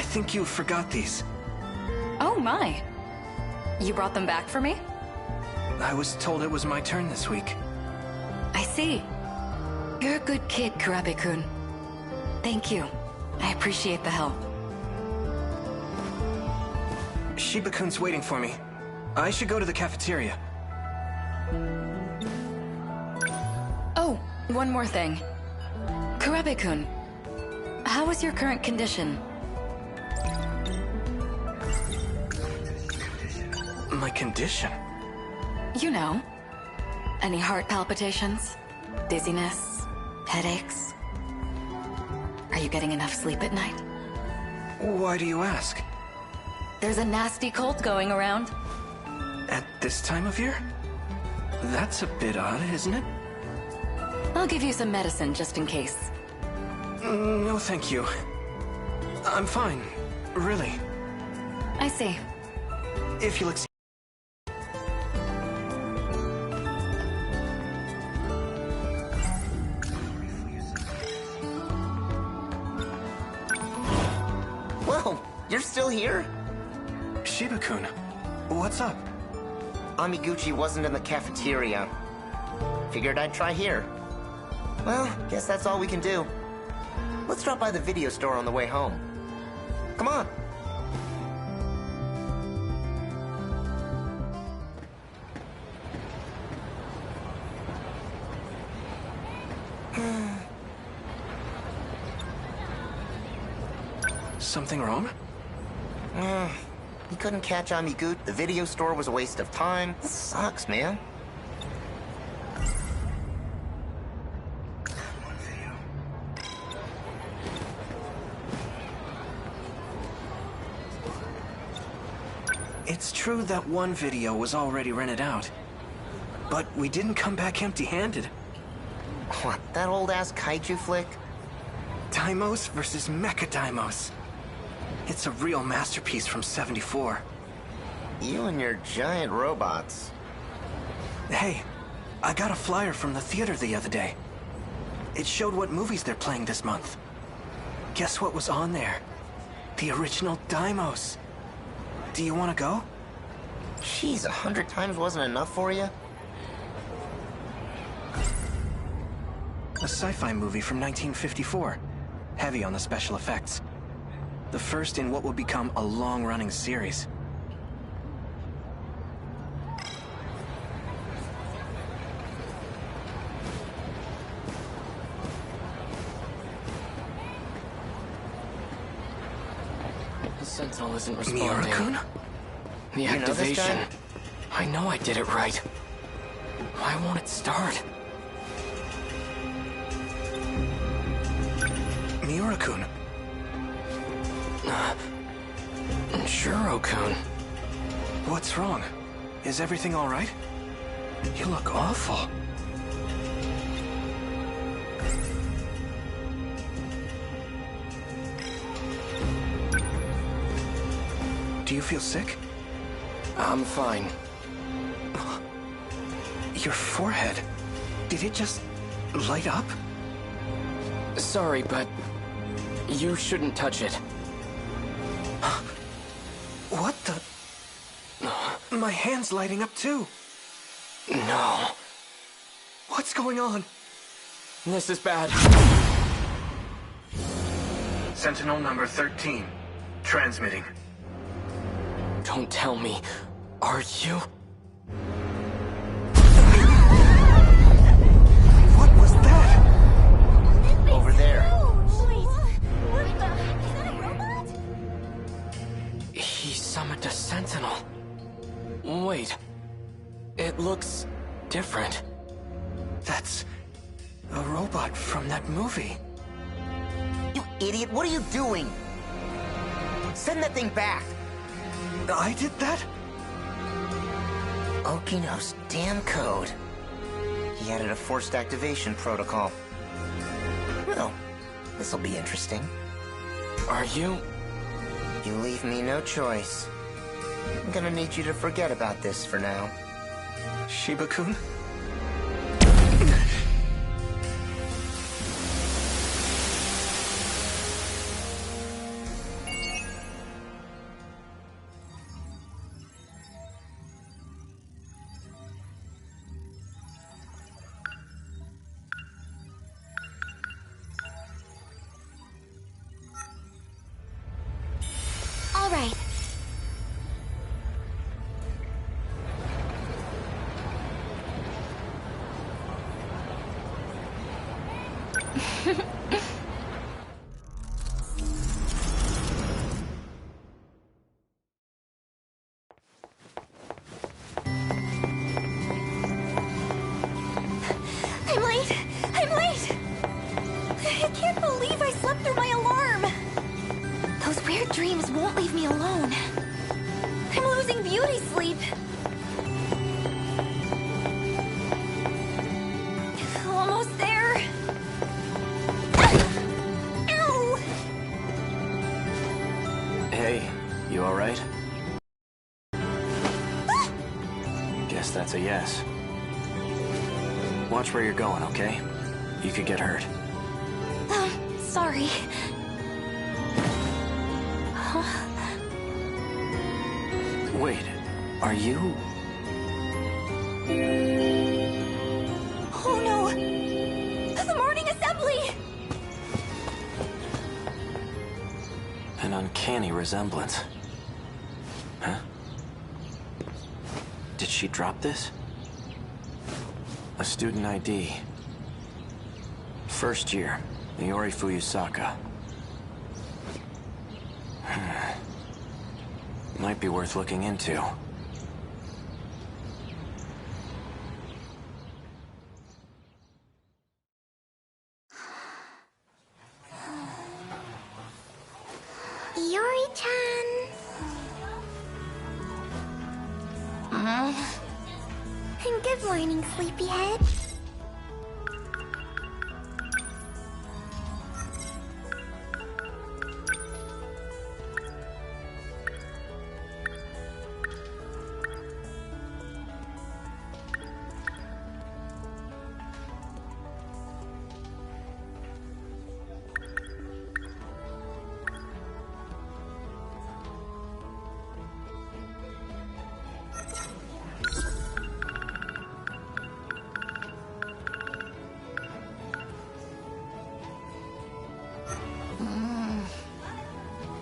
think you forgot these. Oh my. You brought them back for me? I was told it was my turn this week. I see. You're a good kid, Kurabe-kun. Thank you. I appreciate the help. Shiba-kun's waiting for me. I should go to the cafeteria. Oh, one more thing. Kurabe-kun, how is your current condition? My condition? You know. Any heart palpitations? Dizziness? Headaches? Are you getting enough sleep at night? Why do you ask? There's a nasty cold going around. At this time of year? That's a bit odd, isn't it? I'll give you some medicine just in case. No, thank you. I'm fine. Really. I see. If you'll excuse... Whoa, you're still here? Shiba-kun, what's up? Amiguchi wasn't in the cafeteria. Figured I'd try here. Well, guess that's all we can do. Let's drop by the video store on the way home. Come on. Something wrong? You couldn't catch Amiguchi. The video store was a waste of time. This sucks, man. It's true that one video was already rented out. But we didn't come back empty-handed. What, that old-ass kaiju flick? Daimos versus Mecha Daimos. It's a real masterpiece from '74. You and your giant robots. Hey, I got a flyer from the theater the other day. It showed what movies they're playing this month. Guess what was on there? The original Daimos. Do you want to go? Jeez, 100 times wasn't enough for you? A sci-fi movie from 1954. Heavy on the special effects. The first in what would become a long-running series. The Sentinel isn't responding. Miura-kun? The You know this activation. guy? I know I did it right. Why won't it start? Miura-kun. Shuro-kun. What's wrong? Is everything all right? You look awful. Do you feel sick? I'm fine. Your forehead. Did it just light up? Sorry, but you shouldn't touch it. What the? My hand's lighting up too. No. What's going on? This is bad. Sentinel number 13. Transmitting. Don't tell me. Are you? What was that? Over there. He summoned a Sentinel. Wait. It looks different. That's a robot from that movie. You idiot, what are you doing? Send that thing back. I did that? Okino's damn code. He added a forced activation protocol. Well, this'll be interesting. Are you? You leave me no choice. I'm gonna need you to forget about this for now. Shiba-kun? I'm late! I'm late! I can't believe I slept through my alarm! Those weird dreams won't leave me alone. I'm losing beauty sleep. Almost there. Ow! Hey, you alright? Guess that's a yes. Watch where you're going, okay? You could get hurt. Sorry. Wait, are you... Oh no! The morning assembly! An uncanny resemblance. Huh? Did she drop this? A student ID. First year, Iori Fuyusaka. Might be worth looking into. Iori-chan. Good morning, sleepyhead.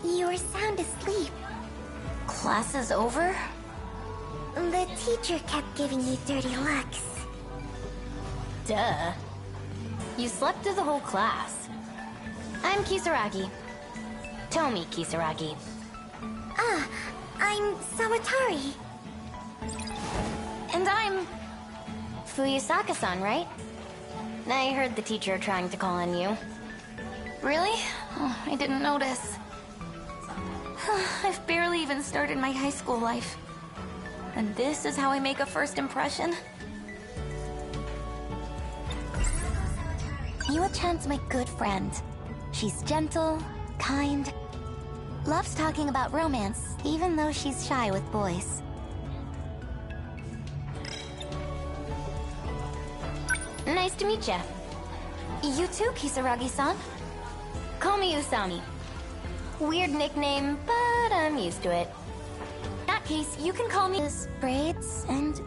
You were sound asleep. Class is over? The teacher kept giving you dirty looks. Duh. You slept through the whole class. I'm Kisaragi. Tomi Kisaragi. Ah, I'm Sawatari. And I'm... Fuyusaka-san, right? I heard the teacher trying to call on you. Really? Oh, I didn't notice. I've barely even started my high school life. And this is how I make a first impression? Iwa-chan's my good friend. She's gentle, kind, loves talking about romance, even though she's shy with boys. Nice to meet ya. You too, Kisaragi-san. Call me Usami. Weird nickname, but I'm used to it. In that case, you can call me Braids and...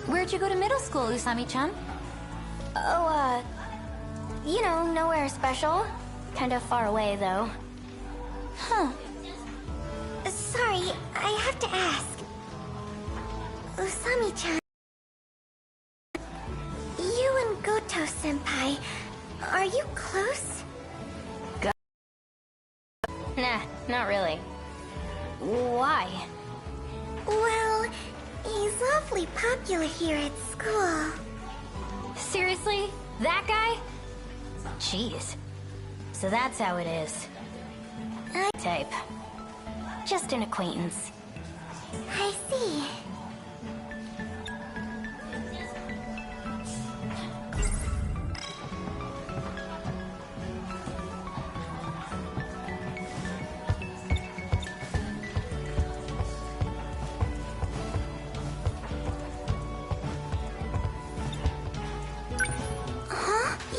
Where'd you go to middle school, Usami-chan? Oh, you know, nowhere special. Kind of far away, though. Huh. Sorry, I have to ask. Usami-chan... You and Goto-senpai, are you close? Nah, not really. Why? Well, he's awfully popular here at school. Seriously? That guy? Jeez. So that's how it is. Type. Just an acquaintance. I see.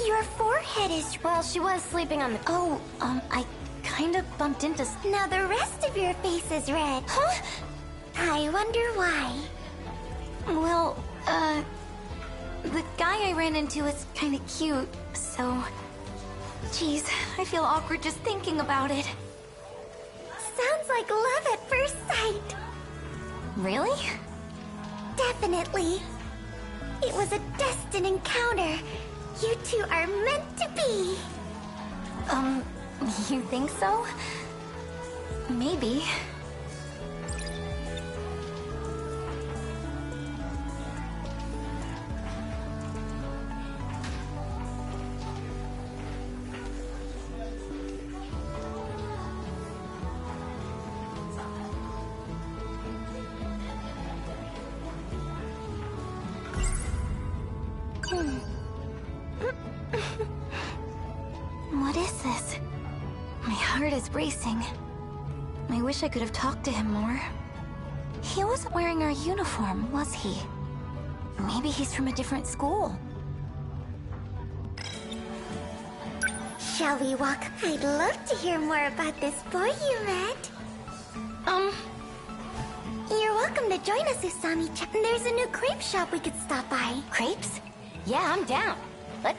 Your forehead is... Well, she was sleeping on the... Oh, I kind of bumped into... Now the rest of your face is red. Huh? I wonder why. Well, the guy I ran into is kind of cute, so... Jeez, I feel awkward just thinking about it. Sounds like love at first sight. Really? Definitely. It was a destined encounter. You two are meant to be. You think so? Maybe. What is this? My heart is racing. I wish I could have talked to him more. He wasn't wearing our uniform, was he? Maybe he's from a different school. Shall we walk? I'd love to hear more about this boy you met. You're welcome to join us, Usami-chan. There's a new crepe shop we could stop by. Crepes? Yeah, I'm down. But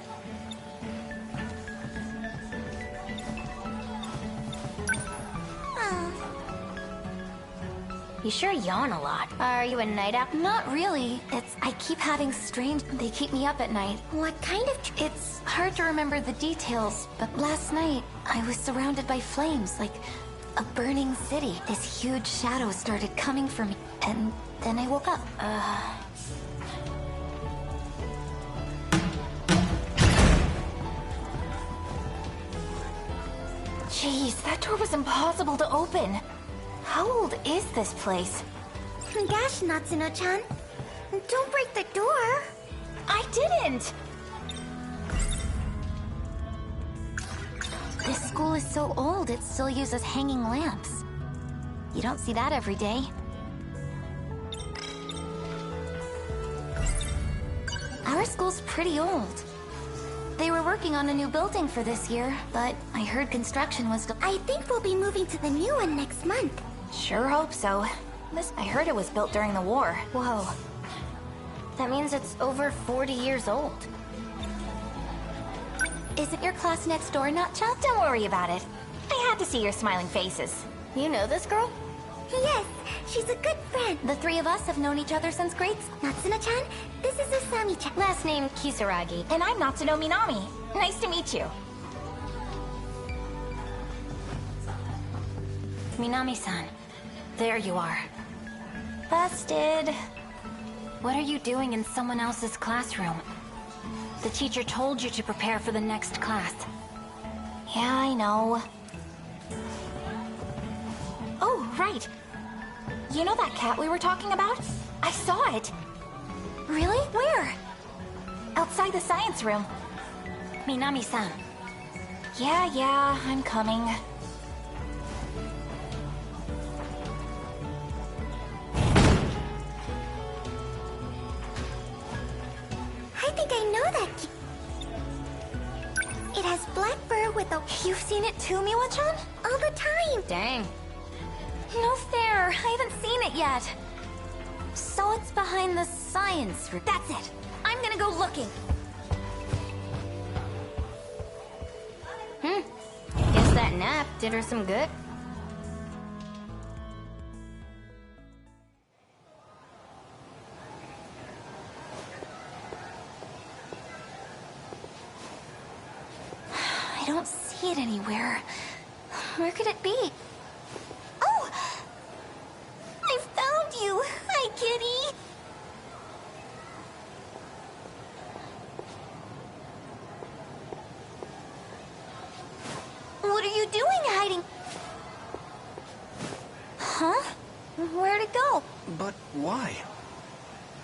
you sure yawn a lot. Are you a night owl? Not really. I keep having strange... They keep me up at night. What kind of... It's hard to remember the details, but last night, I was surrounded by flames, like a burning city. This huge shadow started coming for me, and then I woke up. Jeez, that door was impossible to open. How old is this place? Gosh, Natsuno-chan. Don't break the door. I didn't! This school is so old, it still uses hanging lamps. You don't see that every day. Our school's pretty old. They were working on a new building for this year, but I heard construction was... I think we'll be moving to the new one next month. Sure hope so. I heard it was built during the war. Whoa. That means it's over 40 years old. Is it your class next door, Natcha? Don't worry about it. I had to see your smiling faces. You know this girl? Yes, she's a good friend. The three of us have known each other since grade school. Natsuno-chan, this is Usami-chan. Last name Kisaragi. And I'm Natsuno Minami. Nice to meet you. Minami-san. There you are. Busted. What are you doing in someone else's classroom? The teacher told you to prepare for the next class. Yeah, I know. Oh, right. You know that cat we were talking about? I saw it. Really? Where? Outside the science room. Minami-san. Yeah, I'm coming. I think I know that. It has black fur with a... You've seen it too, Miwa-chan? all the time. Dang. No fair. I haven't seen it yet. So it's behind the science room. That's it. I'm gonna go looking. Guess that nap did her some good. I don't see it anywhere. Where could it be? Oh! I found you! Hi, kitty! What are you doing hiding? Huh? Where'd it go? But why?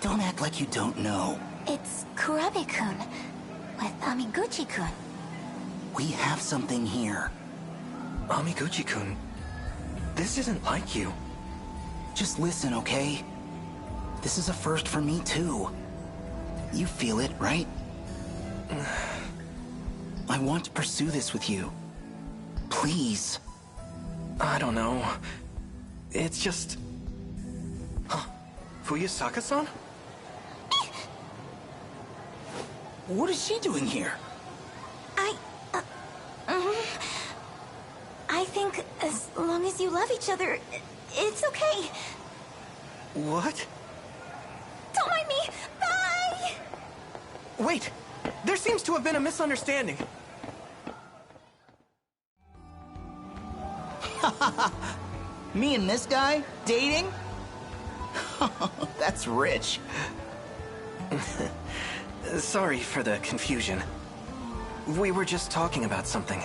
Don't act like you don't know. It's Kurabe-kun with Amiguchi-kun. We have something here. Amiguchi-kun, this isn't like you. Just listen, okay? This is a first for me, too. You feel it, right? I want to pursue this with you. Please. I don't know. It's just... Huh. Fuyusaka-san? What is she doing here? I think as long as you love each other, it's okay. What? Don't mind me. Bye! Wait! There seems to have been a misunderstanding. Me and this guy? Dating? That's rich. Sorry for the confusion. We were just talking about something.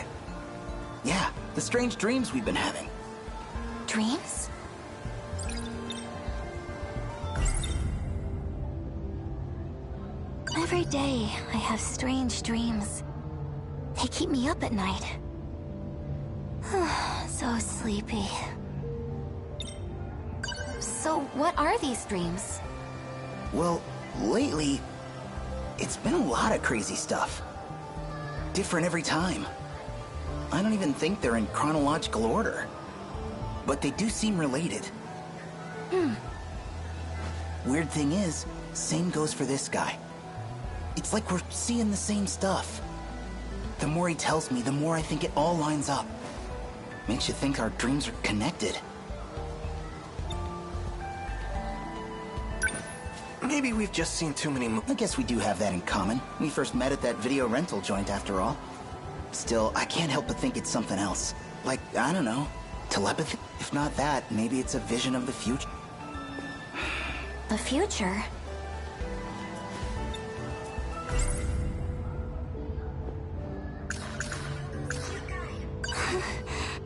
Yeah, the strange dreams we've been having. Dreams? Every day, I have strange dreams. They keep me up at night. So sleepy. So, what are these dreams? Well, lately, it's been a lot of crazy stuff. Different every time. I don't even think they're in chronological order. But they do seem related. Weird thing is, same goes for this guy. It's like we're seeing the same stuff. The more he tells me, the more I think it all lines up. Makes you think our dreams are connected. Maybe we've just seen too many I guess we do have that in common. We first met at that video rental joint after all. Still, I can't help but think it's something else. Like, I don't know, telepathy? If not that, maybe it's a vision of the future. The future?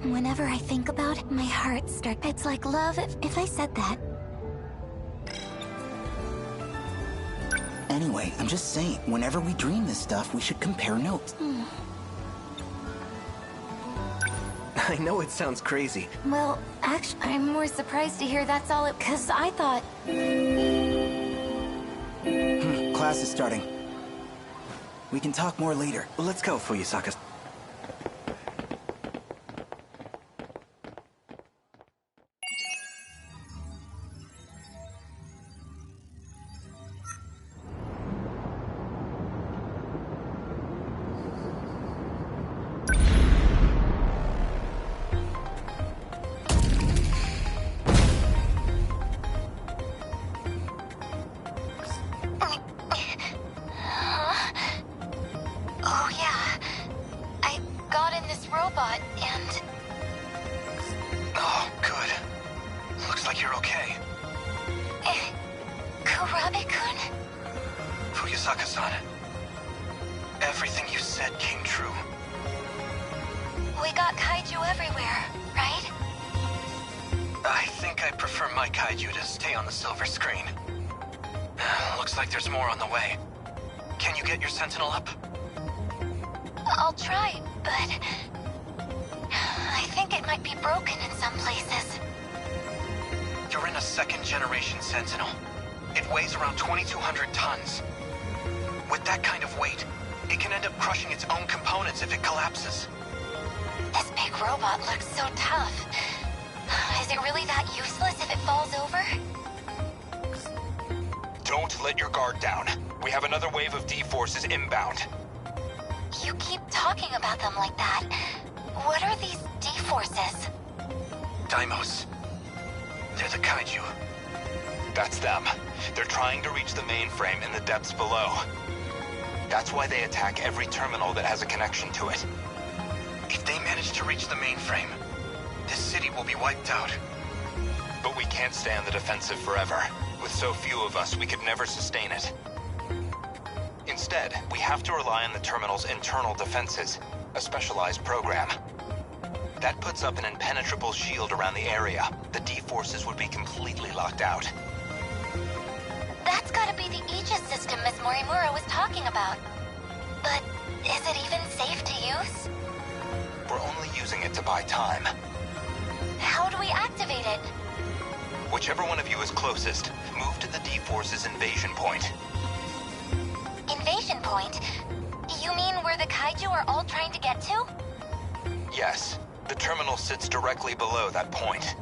Whenever I think about it, my heart starts. It's like love if I said that. Anyway, I'm just saying, whenever we dream this stuff, we should compare notes. I know it sounds crazy. Well, actually, I'm more surprised to hear that's all it... Because I thought... Class is starting. We can talk more later. Let's go, Fuyusaka. Oh, yeah. I got in this robot, and... Oh, good. Looks like you're okay. Kurabe-kun? Fuyusaka-san. Everything you said came true. We got kaiju everywhere, right? I think I prefer my kaiju to stay on the silver screen. Looks like there's more on the way. Can you get your sentinel up? I'll try, but... I think it might be broken in some places. You're in a second-generation sentinel. It weighs around 2,200 tons. With that kind of weight, it can end up crushing its own components if it collapses. This big robot looks so tough. Is it really that useless if it falls over? Don't let your guard down. We have another wave of D-forces inbound. You keep talking about them like that. What are these D-forces? Daimos. They're the kaiju. That's them. They're trying to reach the mainframe in the depths below. That's why they attack every terminal that has a connection to it. If they manage to reach the mainframe, this city will be wiped out. But we can't stay on the defensive forever. With so few of us, we could never sustain it. Instead, we have to rely on the terminal's internal defenses, a specialized program. That puts up an impenetrable shield around the area. The D-forces would be completely locked out. That's gotta be the Aegis system Ms. Morimura was talking about. But is it even safe to use? We're only using it to buy time. How do we activate it? Whichever one of you is closest, move to the D-forces invasion point. Invasion point? You mean where the kaiju are all trying to get to? Yes, the terminal sits directly below that point.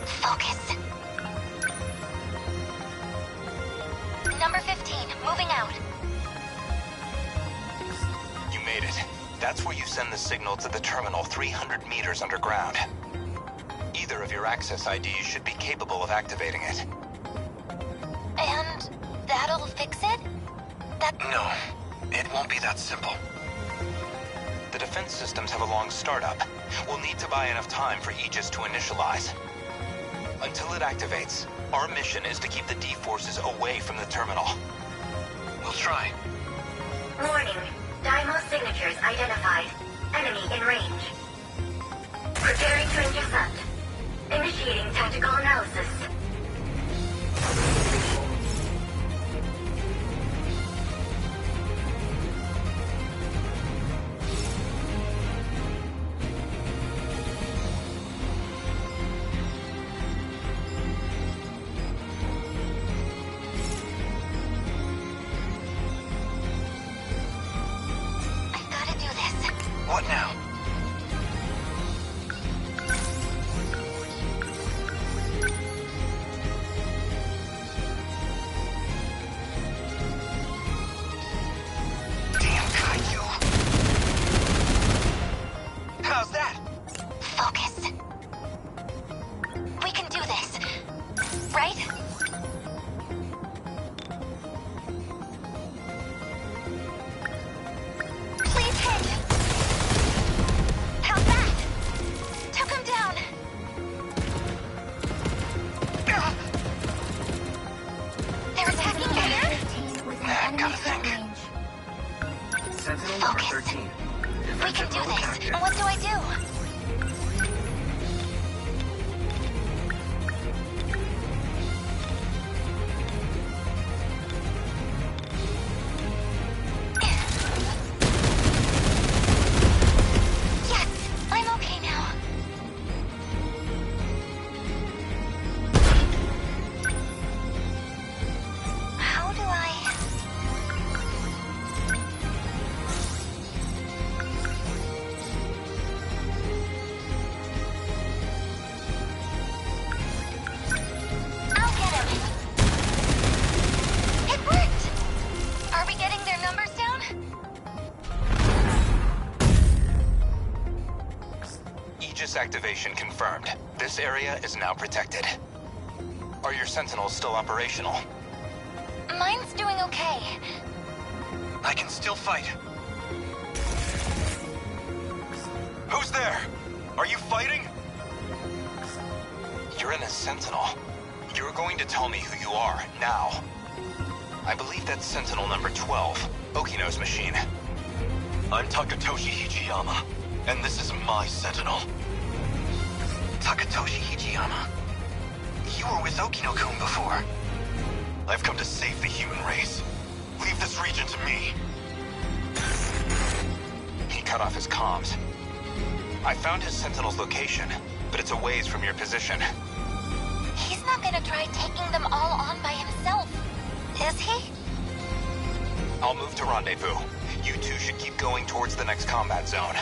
Focus. Number 15, moving out. You made it. That's where you send the signal to the terminal 300 meters underground. Either of your access IDs should be capable of activating it. And that'll fix it? No, it won't be that simple. The defense systems have a long startup. We'll need to buy enough time for Aegis to initialize. Until it activates, our mission is to keep the D-forces away from the terminal. We'll try. Warning. Daimyo signatures identified. Enemy in range. Preparing to intercept. Initiating tactical analysis. What now? Damn Kaiju! How's that? Focus. We can do this, right? Please hit! How's that? Took him down. They're attacking air? Gotta think. Sentinel number Focus. 13. We can do this. What do I do? Yes, I'm okay now. How do I... I'll get him. It worked! Are we getting their numbers down? Aegis activation confirmed. This area is now protected. Are your sentinels still operational? Mine's doing okay. I can still fight. Who's there? Are you fighting? You're in a sentinel. You're going to tell me who you are, now. I believe that's Sentinel number 12, Okino's machine. I'm Takatoshi Hijiyama, and this is my sentinel. Takatoshi Hijiyama? You were with Okino-kun before. I've come to save the human race. Leave this region to me. He cut off his comms. I found his sentinel's location, but it's a ways from your position. He's not gonna try taking them all on by himself, is he? I'll move to rendezvous. You two should keep going towards the next combat zone.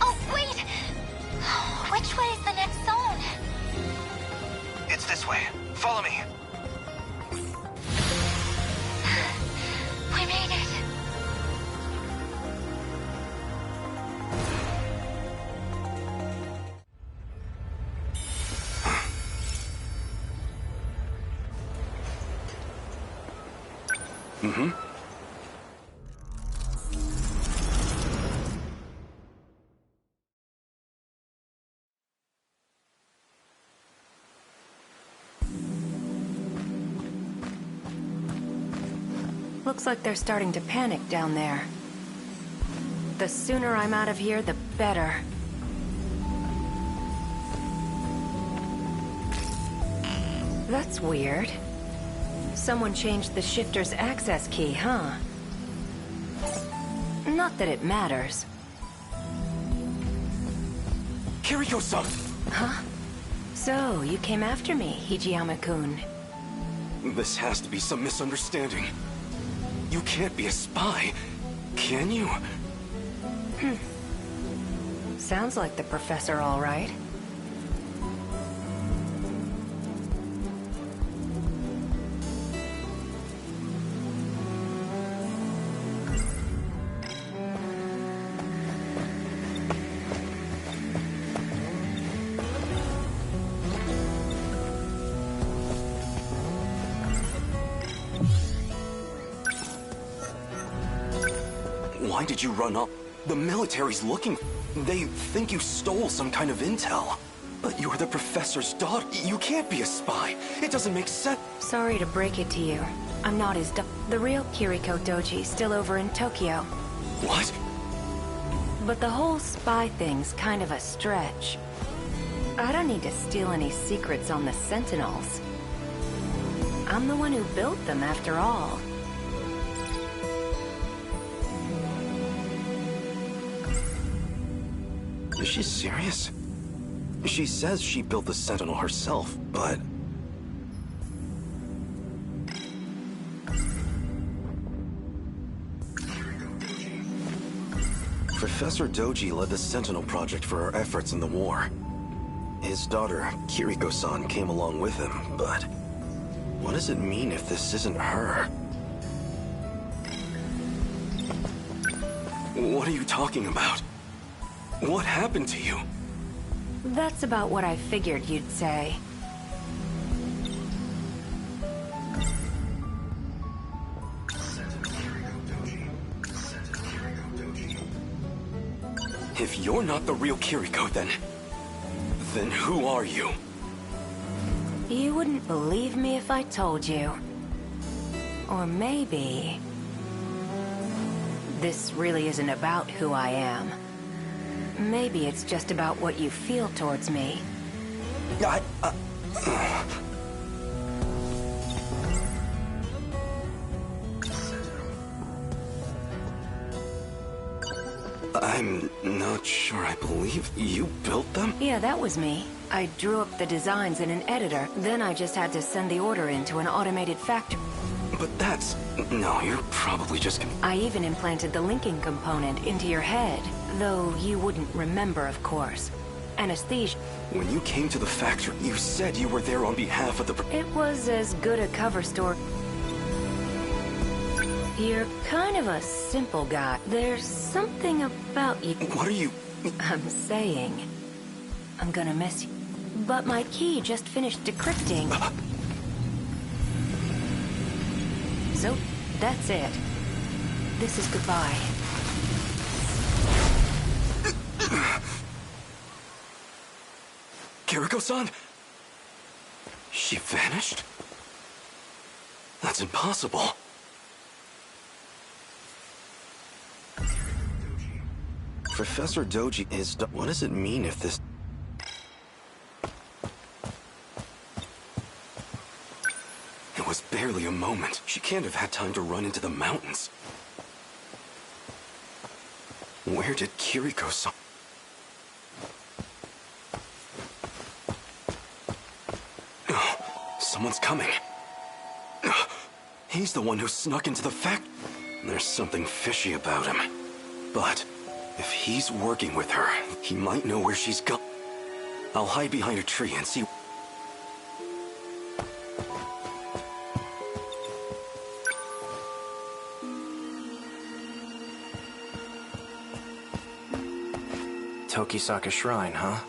Oh, wait! Which way is the next zone? It's this way. Follow me. We made it. Looks like they're starting to panic down there. The sooner I'm out of here, the better. That's weird. Someone changed the shifter's access key, huh? Not that it matters. Kiriko-san! Huh? So, you came after me, Hijiyama-kun. This has to be some misunderstanding. You can't be a spy, can you? Sounds like the professor, all right. Why did you run up? The military's looking. They think you stole some kind of intel. But you're the professor's daughter. You can't be a spy. It doesn't make sense. Sorry to break it to you. I'm not his The real Kiriko Doji's still over in Tokyo. What? But the whole spy thing's kind of a stretch. I don't need to steal any secrets on the Sentinels. I'm the one who built them, after all. Is she serious? She says she built the Sentinel herself, but... Professor Doji led the Sentinel project for our efforts in the war. His daughter, Kiriko-san, came along with him, but... what does it mean if this isn't her? What are you talking about? What happened to you? That's about what I figured you'd say. If you're not the real Kiriko, then who are you? You wouldn't believe me if I told you. Or maybe... this really isn't about who I am. Maybe it's just about what you feel towards me. I'm not sure I believe you built them? Yeah, that was me. I drew up the designs in an editor, then I just had to send the order into an automated factory. But that's... no, you're probably just... I even implanted the linking component into your head, though you wouldn't remember, of course. Anesthesia. When you came to the factory, you said you were there on behalf of the... It was as good a cover story. You're kind of a simple guy. There's something about you... What are you... I'm saying... I'm gonna miss you. But my key just finished decrypting. So, that's it. This is goodbye. Kiriko-san? She vanished? That's impossible. Professor Doji is... what does it mean if this... It was barely a moment. She can't have had time to run into the mountains. Where did Kiriko-san... Someone's coming. He's the one who snuck into the fact... There's something fishy about him. But if he's working with her, he might know where she's gone. I'll hide behind a tree and see... Tokisaka Shrine, huh?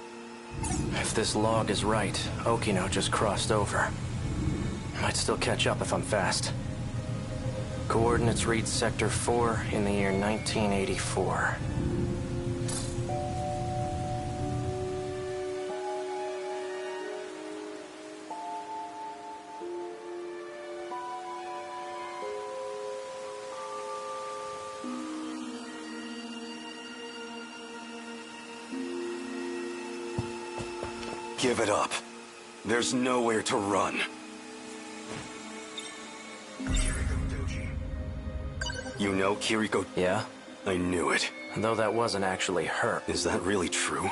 If this log is right, Okino just crossed over. Might still catch up if I'm fast. Coordinates read Sector 4 in the year 1984. Give it up. There's nowhere to run. You know Kiriko? Yeah? I knew it. Though that wasn't actually her. Is that really true?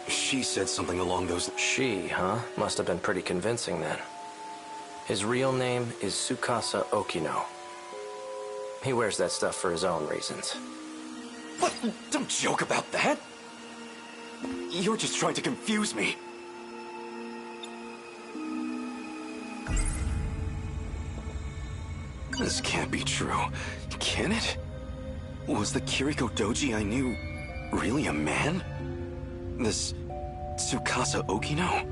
She said something along those... She, huh? Must have been pretty convincing then. His real name is Tsukasa Okino. He wears that stuff for his own reasons. What? Don't joke about that! You're just trying to confuse me. This can't be true. Can it? Was the Kiriko Doji I knew really a man? This Tsukasa Okino?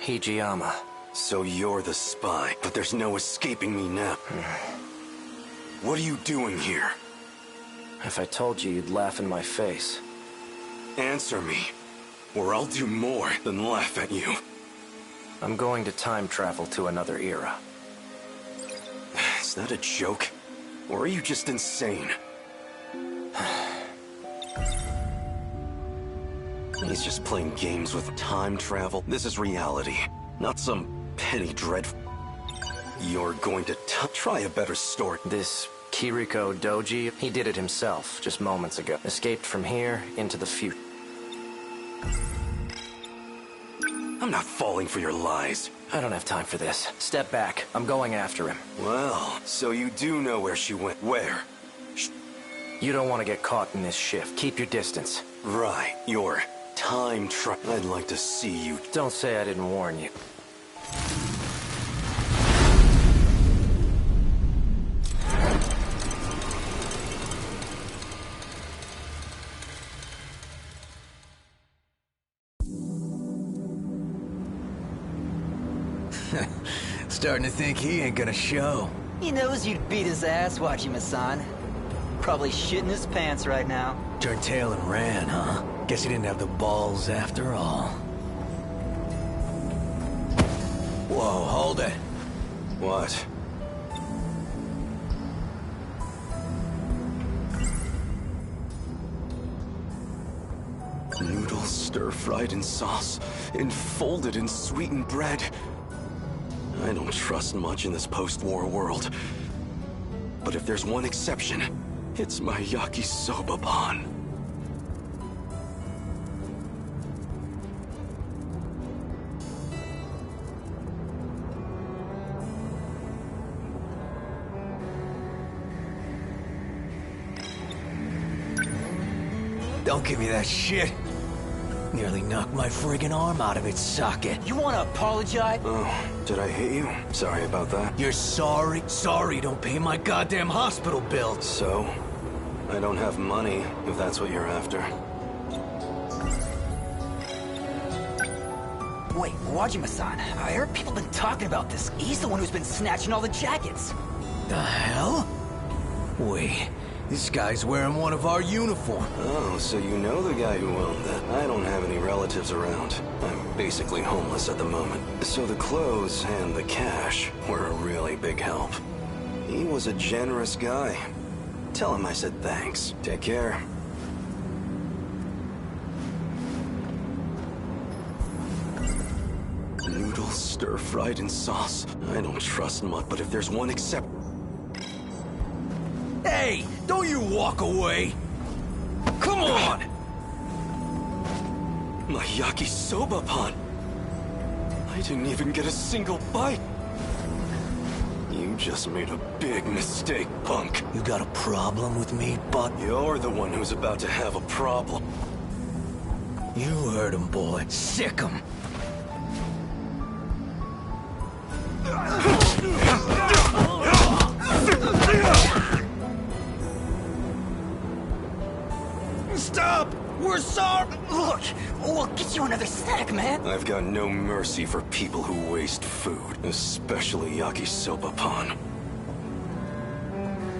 Hijiyama. So you're the spy, but there's no escaping me now. What are you doing here? If I told you, you'd laugh in my face. Answer me, or I'll do more than laugh at you. I'm going to time travel to another era. Is that a joke? Or are you just insane? He's just playing games with time travel. This is reality, not some petty dread. You're going to try a better story. This Kiriko Doji, he did it himself just moments ago. Escaped from here into the future. I'm not falling for your lies. I don't have time for this. Step back. I'm going after him. Well, so you do know where she went. Where? You don't want to get caught in this shift. Keep your distance. Right, your time travel. I'd like to see you. Don't say I didn't warn you. Starting to think he ain't gonna show. He knows you'd beat his ass, Wajima-san. Probably shitting his pants right now. Turned tail and ran, huh? Guess he didn't have the balls after all. Whoa, hold it. What? Noodles stir-fried in sauce, enfolded in sweetened bread. I don't trust much in this post-war world. But if there's one exception, it's my yakisoba pan. Don't give me that shit. Nearly knocked my friggin' arm out of its socket. You wanna apologize? Oh, did I hit you? Sorry about that. You're sorry? Sorry don't pay my goddamn hospital bill. So, I don't have money, if that's what you're after. Wait, Wajima-san, I heard people been talking about this. He's the one who's been snatching all the jackets. The hell? Wait, this guy's wearing one of our uniforms. Oh, so you know the guy who owned that. I don't have any relatives around. I'm basically homeless at the moment. So the clothes and the cash were a really big help. He was a generous guy. Tell him I said thanks. Take care. Noodles stir-fried in sauce. I don't trust much, but if there's one except... Hey, don't you walk away! Come on! My yakisoba pan! I didn't even get a single bite! You just made a big mistake, punk. You got a problem with me, Buck? You're the one who's about to have a problem. You heard him, boy. Sick him! Stop! We're sorry! Look, we'll get you another snack, man. I've got no mercy for people who waste food, especially yakisoba pan.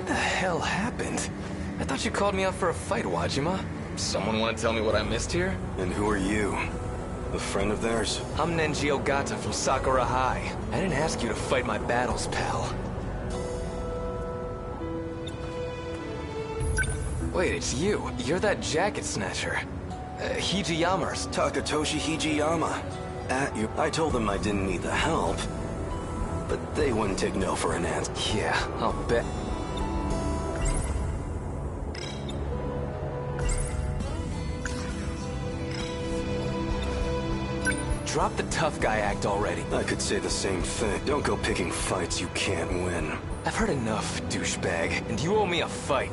The hell happened? I thought you called me out for a fight, Wajima. Someone want to tell me what I missed here? And who are you? A friend of theirs? I'm Nenji Ogata from Sakura High. I didn't ask you to fight my battles, pal. Wait, it's you. You're that jacket snatcher. Hijiyama's. Takatoshi Hijiyama. At you. I told them I didn't need the help, but they wouldn't take no for an answer. Yeah, I'll bet. Drop the tough guy act already. I could say the same thing. Don't go picking fights you can't win. I've heard enough, douchebag, and you owe me a fight.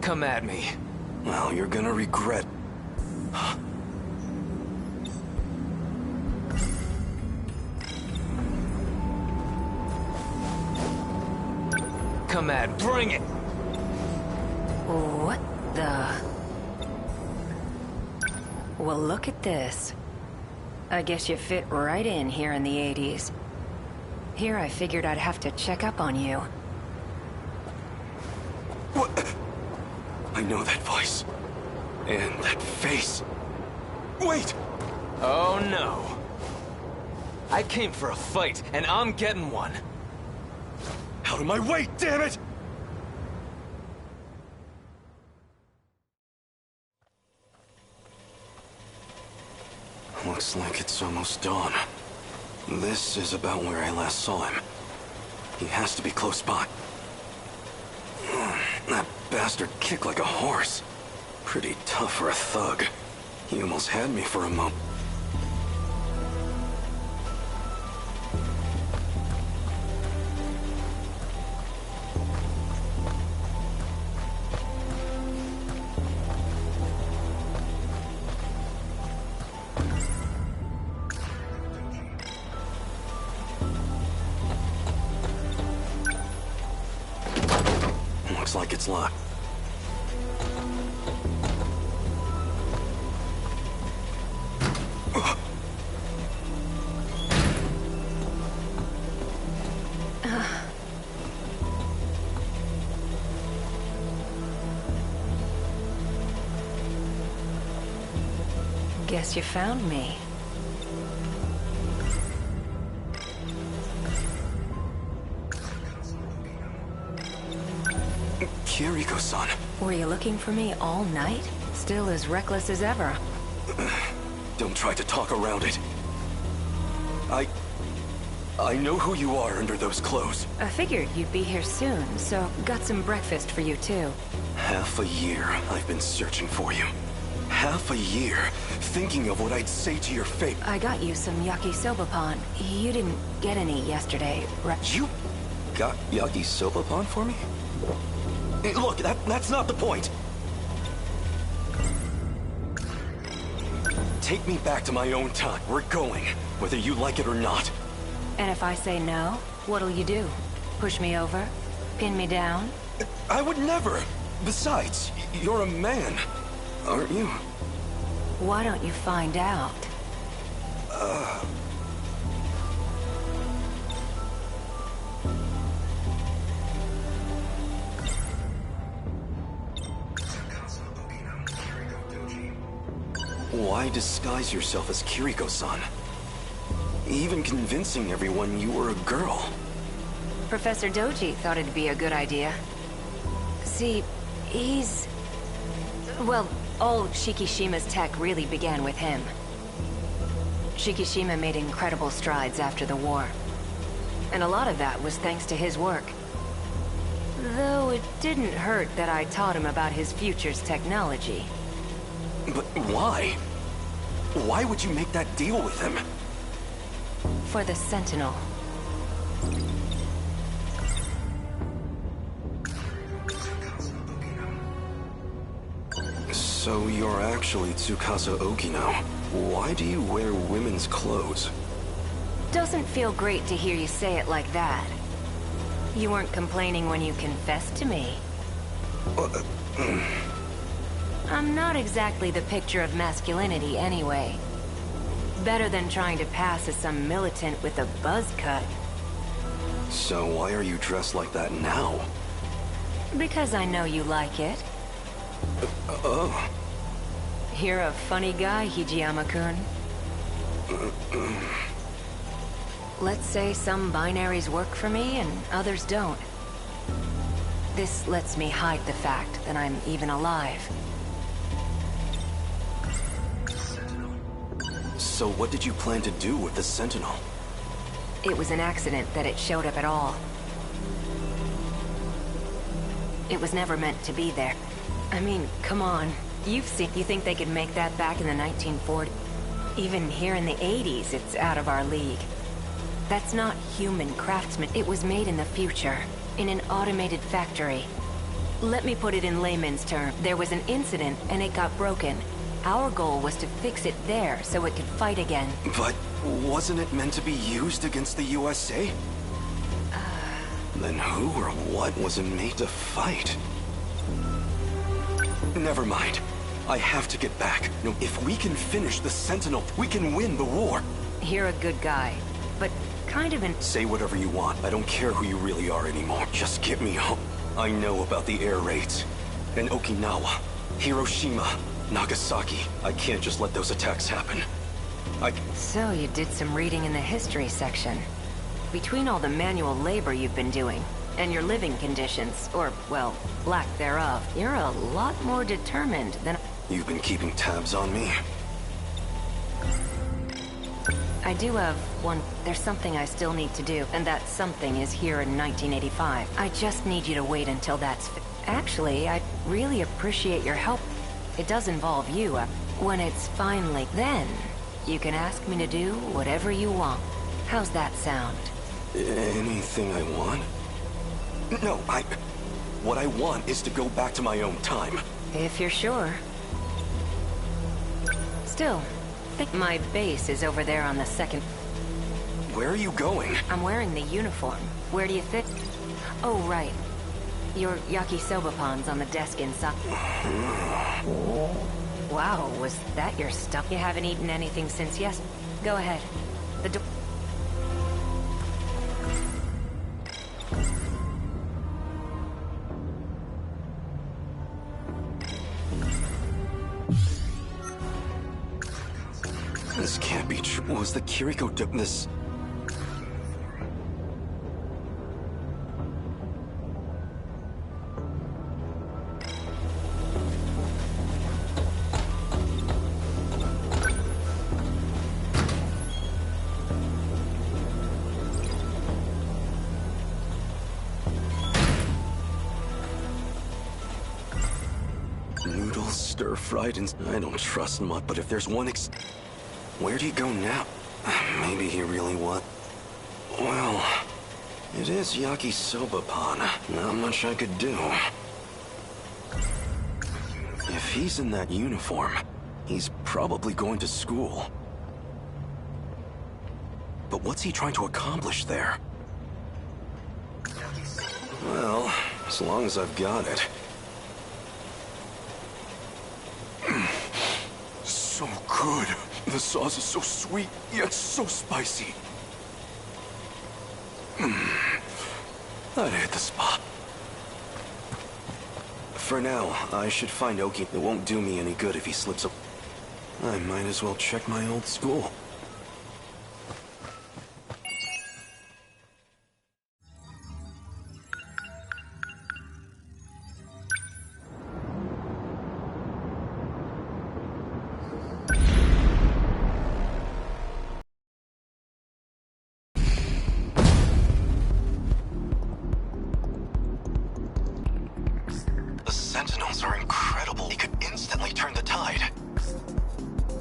Come at me. Well, you're gonna regret. Come at, bring it! What the... Well, look at this. I guess you fit right in here in the 80s. Here I figured I'd have to check up on you. What? I know that voice. And that face. Wait! Oh no. I came for a fight, and I'm getting one. Out of my way, damn it! Looks like it's almost dawn. This is about where I last saw him. He has to be close by. That bastard kicked like a horse. Pretty tough for a thug. He almost had me for a moment. Looks like it's locked. Guess you found me. Kiriko-san. Were you looking for me all night? Still as reckless as ever. Don't try to talk around it. I know who you are under those clothes. I figured you'd be here soon, so got some breakfast for you too. Half a year I've been searching for you. Half a year thinking of what I'd say to your face. I got you some yakisoba-pan. You didn't get any yesterday, right? You got yakisoba-pan for me? Hey, look, that's not the point. Take me back to my own time. We're going, whether you like it or not. And if I say no, what'll you do? Push me over? Pin me down? I would never. Besides, you're a man, aren't you? Why don't you find out? Why disguise yourself as Kiriko-san? Even convincing everyone you were a girl. Professor Doji thought it'd be a good idea. See, he's... Well, all Shikishima's tech really began with him. Shikishima made incredible strides after the war. And a lot of that was thanks to his work. Though it didn't hurt that I taught him about his future's technology. But why? Why would you make that deal with him? For the Sentinel. So you're actually Tsukasa Okino. Why do you wear women's clothes? Doesn't feel great to hear you say it like that. You weren't complaining when you confessed to me. I'm not exactly the picture of masculinity anyway. Better than trying to pass as some militant with a buzz cut. So why are you dressed like that now? Because I know you like it. Oh. You're a funny guy, Hijiyama-kun. Let's say some binaries work for me and others don't. This lets me hide the fact that I'm even alive. So what did you plan to do with the Sentinel? It was an accident that it showed up at all. It was never meant to be there. I mean, come on. You've seen... You think they could make that back in the 1940s? Even here in the 80s, it's out of our league. That's not human craftsman. It was made in the future, in an automated factory. Let me put it in layman's terms. There was an incident, and it got broken. Our goal was to fix it there, so it could fight again. But wasn't it meant to be used against the USA? Then who or what was it made to fight? Never mind. I have to get back. No, if we can finish the Sentinel, we can win the war. You're a good guy, but kind of an... Say whatever you want. I don't care who you really are anymore. Just get me home. I know about the air raids. And Okinawa, Hiroshima, Nagasaki. I can't just let those attacks happen. So you did some reading in the history section. Between all the manual labor you've been doing, and your living conditions, or, well, lack thereof, you're a lot more determined than... You've been keeping tabs on me? I do have one... There's something I still need to do, and that something is here in 1985. I just need you to wait until that's... Actually, I'd really appreciate your help. It does involve you. When it's finally... Then, you can ask me to do whatever you want. How's that sound? Anything I want? No, what I want is to go back to my own time. If you're sure. Still, I think my base is over there on the second... Where are you going? I'm wearing the uniform. Where do you fit? Oh, right. Your yakisoba pon's on the desk inside. Wow, was that your stuff? You haven't eaten anything since Go ahead. The door... This can't be true. Was the Kiriko this... Noodles stir-fried and... I don't trust much, but if there's one Where do you go now? Maybe he really Well, it is yakisoba pan. Not much I could do. If he's in that uniform, he's probably going to school. But what's he trying to accomplish there? Well, as long as I've got it. So good. The sauce is so sweet, yet so spicy. I'd hit the spot. For now, I should find Oki. It won't do me any good if he slips up. I might as well check my old school.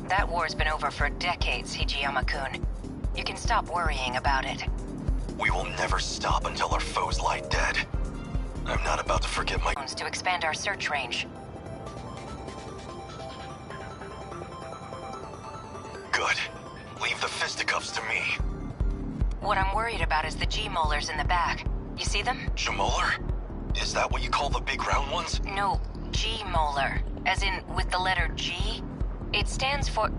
That war's been over for decades, Hijiyama-kun. You can stop worrying about it. We will never stop until our foes lie dead. I'm not about to forget my... ...to expand our search range. Good. Leave the fisticuffs to me. What I'm worried about is the G-molars in the back. You see them? G-molar? Is that what you call the big round ones? No, G-molar. As in, with the letter G? It stands for...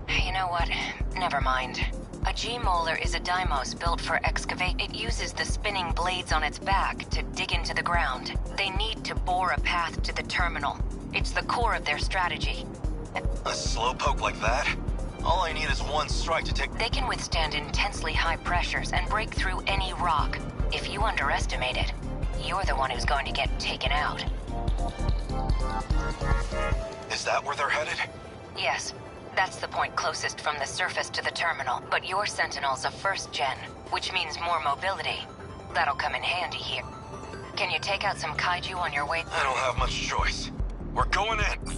You know what? Never mind. A G-molar is a Deimos built for excavate. It uses the spinning blades on its back to dig into the ground. They need to bore a path to the terminal. It's the core of their strategy. A slowpoke like that? All I need is one strike to take... They can withstand intensely high pressures and break through any rock. If you underestimate it, you're the one who's going to get taken out. Is that where they're headed? Yes. That's the point closest from the surface to the terminal. But your Sentinel's a first gen, which means more mobility. That'll come in handy here. Can you take out some kaiju on your way? I don't have much choice. We're going in.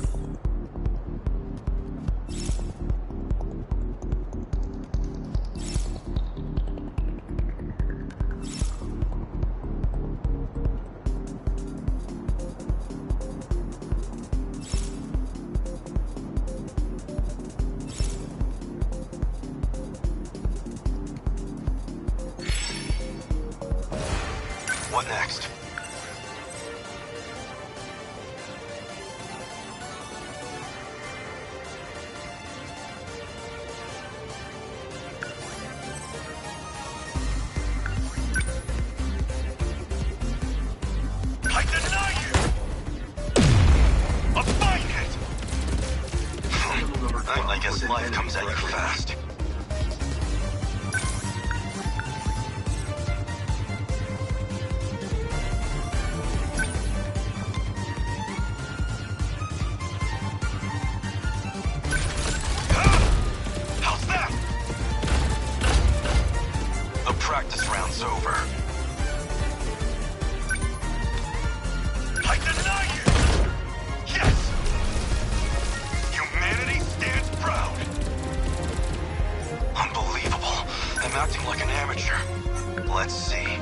What next? I guess life comes at you fast. How's that? The practice round's over. I deny it! Yes! Humanity stands proud. Unbelievable. I'm acting like an amateur. Let's see.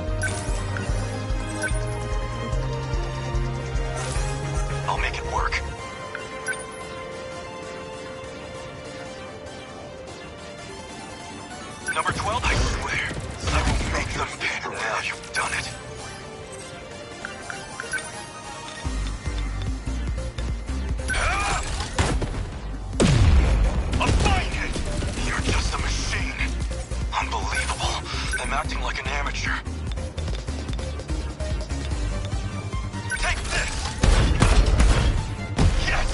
I'll make it work. Number 12, I swear, I will make them pay. Now you've done it. A fine hit! You're just a machine. Unbelievable. I'm acting like an amateur. Take this! Yes!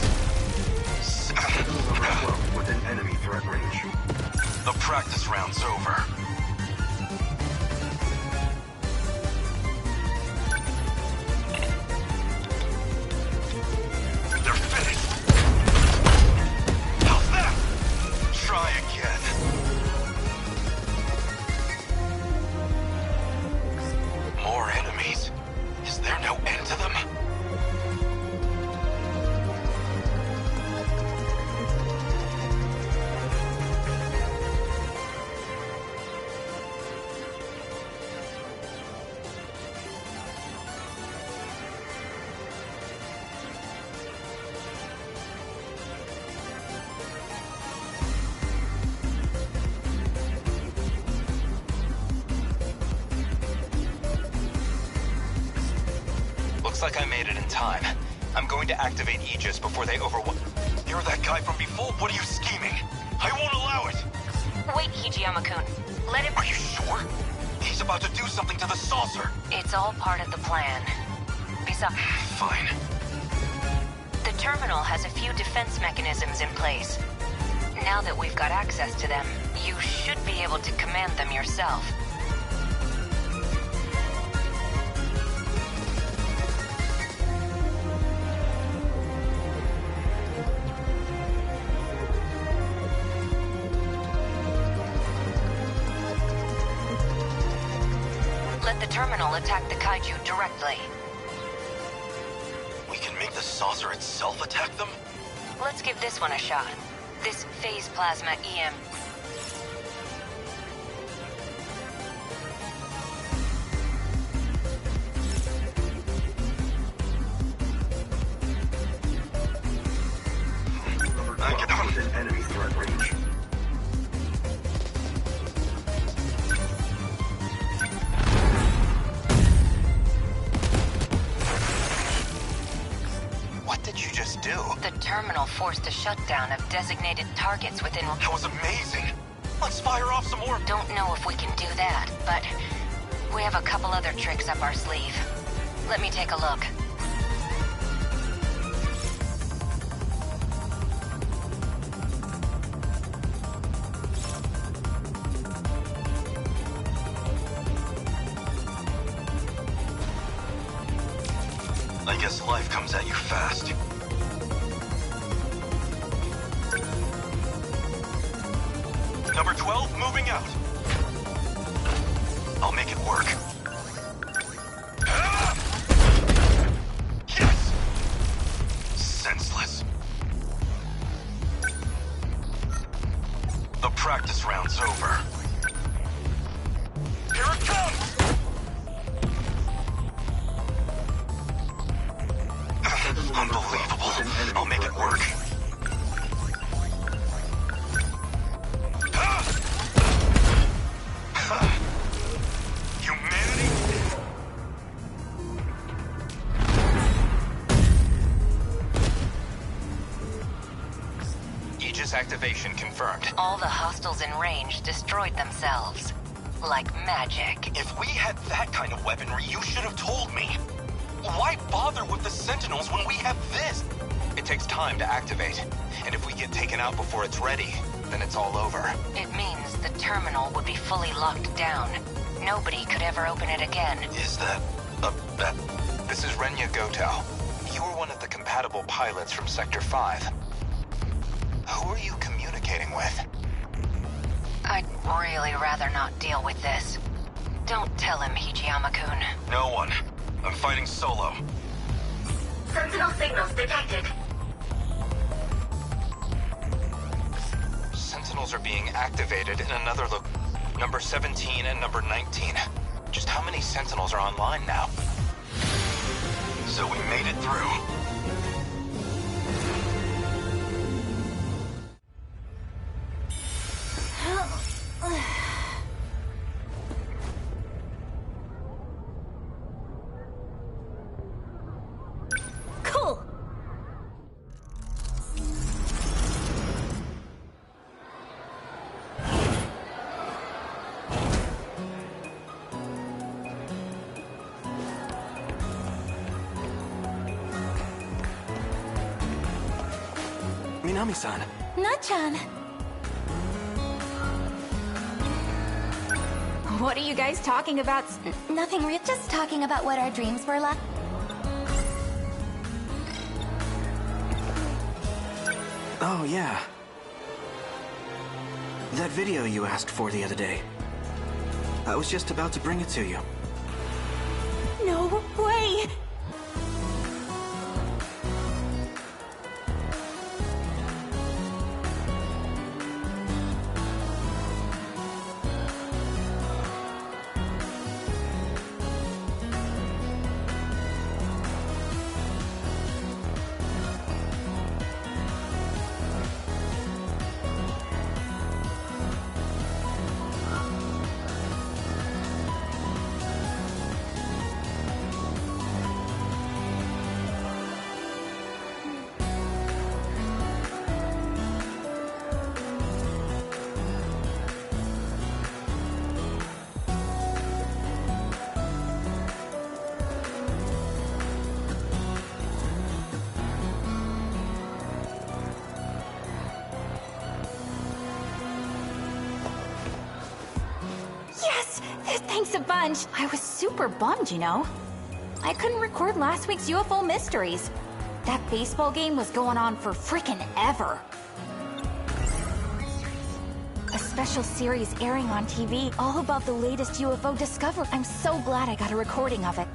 Within enemy threat range. The practice round's over. They're finished. How's that? Try again. More enemies? Is there no end to them? Looks like I made it in time. I'm going to activate Aegis before they overwhelm. You're that guy from before? What are you scheming? I won't allow it! Wait, Hijiyama-kun. Let him... Are you sure? He's about to do something to the saucer. It's all part of the plan. Besides... Fine. The terminal has a few defense mechanisms in place. Now that we've got access to them, you should be able to command them yourself. Let the terminal attack the kaiju directly. We can make the saucer itself attack them? Let's give this one a shot. This phase plasma EM. Within enemy threat range. What did you just do? The terminal forced a shutdown of designated targets within... That was amazing. Let's fire off some more. Don't know if we can do that, but we have a couple other tricks up our sleeve. Let me take a look. I guess life comes at you fast. Number 12, moving out. I'll make it work. Yes! Senseless. The practice round's over. Here it comes! Unbelievable. I'll make it work. Humanity? Aegis activation confirmed. All the hostiles in range destroyed themselves. Like magic. If we had that kind of weaponry, you should have told me. Why bother with the Sentinels when we have this? It takes time to activate. And if we get get taken out before it's ready, then it's all over. It means the terminal would be fully locked down. Nobody could ever open it again. Is that... This is Renya Goto. You were one of the compatible pilots from Sector 5. Who are you communicating with? I'd really rather not deal with this. Don't tell him, Hijiyama-kun. No one. I'm fighting solo. Sentinel signals detected. Sentinels are being activated in another look. Number 17 and number 19. Just how many Sentinels are online now? So we made it through. Cool! Minami-san. Nachan! What are you guys talking about? Nothing real. Just talking about what our dreams were like. Oh, yeah. That video you asked for the other day. I was just about to bring it to you. No way! Yes! Thanks a bunch! I was super bummed, you know? I couldn't record last week's UFO Mysteries. That baseball game was going on for frickin' ever. A special series airing on TV, all about the latest UFO discovery. I'm so glad I got a recording of it.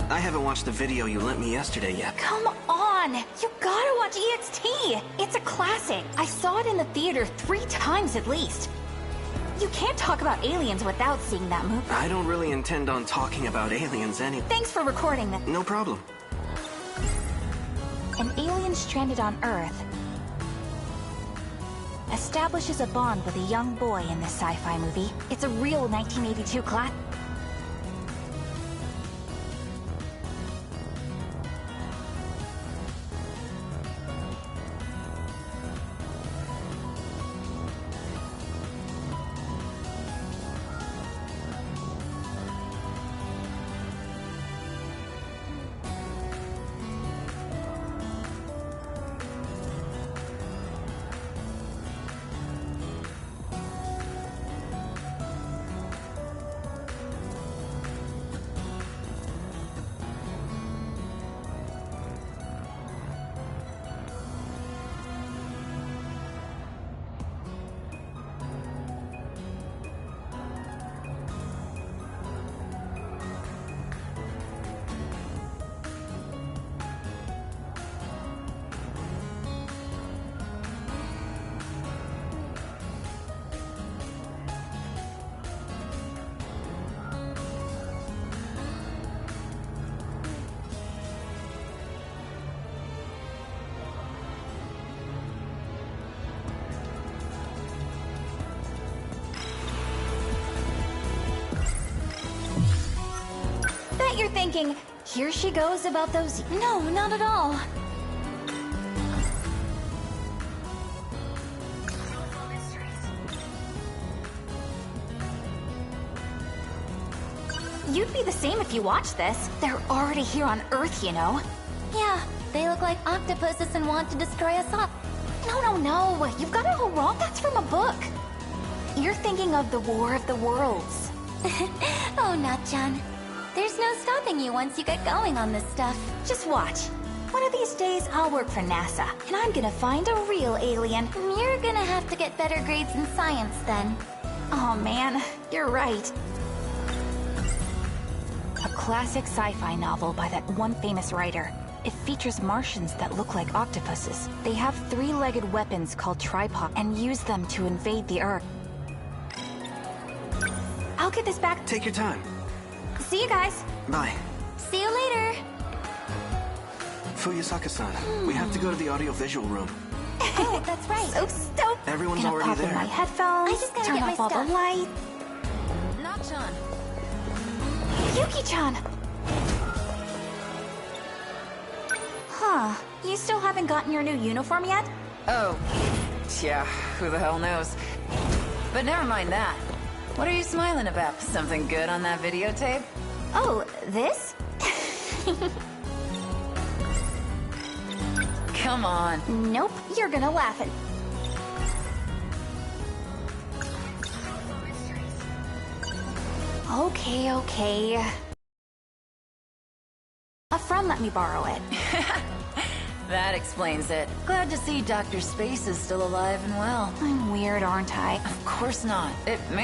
I haven't watched the video you lent me yesterday yet. Come on! You gotta watch EXT! It's a classic. I saw it in the theater 3 times at least. You can't talk about aliens without seeing that movie. I don't really intend on talking about aliens anyway. Thanks for recording that. No problem. An alien stranded on Earth establishes a bond with a young boy in this sci-fi movie. It's a real 1982 classic. You're thinking, here she goes about those... No, not at all. You'd be the same if you watched this. They're already here on Earth, you know. Yeah, they look like octopuses and want to destroy us all. No. You've got it all wrong. That's from a book. You're thinking of the War of the Worlds. Oh, Natchan. There's no stopping you once you get going on this stuff. Just watch. One of these days, I'll work for NASA, and I'm gonna find a real alien. You're gonna have to get better grades in science then. Oh man, you're right. A classic sci-fi novel by that one famous writer. It features Martians that look like octopuses. They have three-legged weapons called tripod and use them to invade the Earth. I'll get this back. Take your time. See you guys. Bye. See you later. Fuyusaka-san, we have to go to the audiovisual room. Oh, that's right. So stoked. Everyone's Gonna already pop there. in my headphones. I just gotta turn get off my all stuff. the lights. Natchan. Yuki-chan. Huh. You still haven't gotten your new uniform yet? Oh, yeah, who the hell knows? But never mind that. What are you smiling about? Something good on that videotape? Oh, this? Come on. Nope, you're gonna laugh at... Okay. A friend let me borrow it. That explains it. Glad to see Dr. Space is still alive and well. I'm weird, aren't I? Of course not. It may